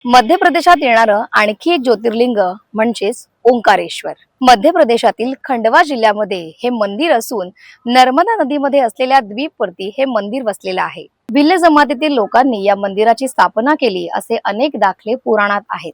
मध्य प्रदेशात येणारं आणखी एक ज्योतिर्लिंग म्हणजेच ओंकारेश्वर। मध्य प्रदेशातील खंडवा जिल्ह्यामध्ये हे मंदिर असून नर्मदा नदीमध्ये असलेल्या द्वीपवरती हे मंदिर वसलेलं आहे। भिल्ल जमातीतील लोकांनी या मंदिराची स्थापना केली असे अनेक दाखले पुराणात आहेत।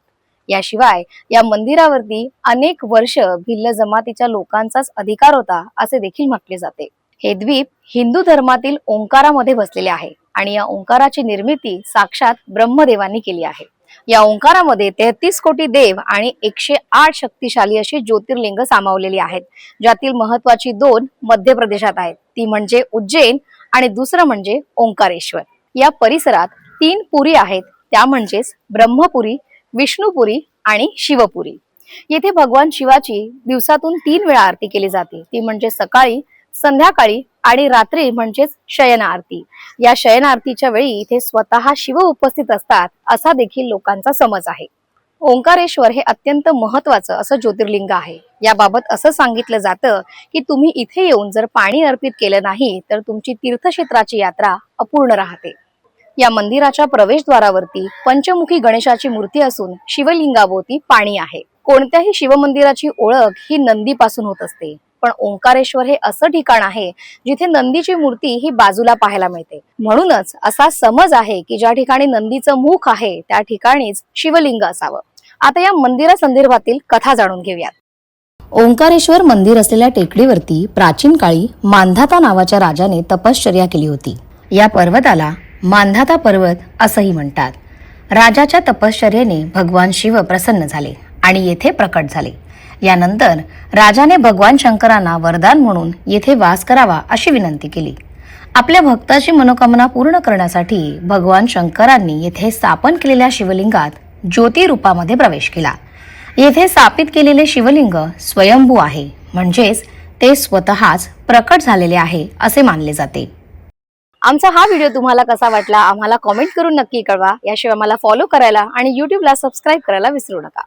याशिवाय या मंदिरावरती अनेक वर्ष भिल्ल जमातीच्या लोकांचाच अधिकार होता असे देखील म्हटले जाते। हे द्वीप हिंदू धर्मातील ओंकारामध्ये वसलेले आहे आणि या ओंकाराची निर्मिती साक्षात ब्रह्मदेवांनी केली आहे। या ओंकारामध्ये 33 कोटी देव आणि 108 शक्तिशाली अशी ज्योतिर्लिंग सामावलेली आहेत, ज्यातील महत्वाची 2 मध्य प्रदेशात आहेत, ती म्हणजे उज्जैन आणि दुसरं म्हणजे ओंकारेश्वर। या परिसरात 3 पुरी आहेत, त्या म्हणजेच ब्रह्मपुरी, विष्णुपुरी आणि शिवपुरी। येथे भगवान शिवाची दिवसातून 3 वेळा आरती केली जाते, ती म्हणजे सकाळी, संध्याकाळी आणि रात्री म्हणजेच शयन आरती। या शयन आरतीच्या वेळी इथे स्वतः शिव उपस्थित असतात असा देखील लोकांचा समज आहे। ओंकारेश्वर हे अत्यंत महत्वाचं असं ज्योतिर्लिंग आहे। याबाबत असं सांगितलं जातं की तुम्ही इथे येऊन जर पाणी अर्पित केलं नाही तर तुमची तीर्थक्षेत्राची यात्रा अपूर्ण राहते। या मंदिराच्या प्रवेशद्वारावरती पंचमुखी गणेशाची मूर्ती असून शिवलिंगाभोवती पाणी आहे। कोणत्याही शिवमंदिराची ओळख ही नंदीपासून होत असते, पण ओंकारेश्वर हे असं ठिकाण आहे जिथे नंदीची मूर्ती ही बाजूला पाहायला मिळते। म्हणूनच असा समज आहे की ज्या ठिकाणी नंदीचं मुख आहे त्या ठिकाणीच शिवलिंग असावं। आता या मंदिरासंदर्भातील कथा जाणून घेऊयात। ओंकारेश्वर मंदिर असलेल्या टेकडीवरती प्राचीन काळी मांधाता नावाच्या राजाने तपश्चर्या केली होती। या पर्वताला मांधाता पर्वत असंही म्हणतात। राजाच्या तपश्चर्येने भगवान शिव प्रसन्न झाले आणि येथे प्रकट झाले। यानंतर राजाने भगवान शंकरांना वरदान म्हणून येथे वास करावा अशी विनंती केली। आपल्या भक्ताची मनोकामना पूर्ण करण्यासाठी भगवान शंकरांनी येथे स्थापन केलेल्या शिवलिंगात ज्योती रूपामध्ये प्रवेश केला। येथे स्थापित केलेले शिवलिंग स्वयंभू आहे, म्हणजेच ते स्वतःच प्रकट झालेले आहे असे मानले जाते। आमचा हा व्हिडिओ तुम्हाला कसा वाटला आम्हाला कमेंट करून नक्की कळवा। याशिवाय मला फॉलो करायला आणि YouTubeला सबस्क्राइब करायला विसरू नका।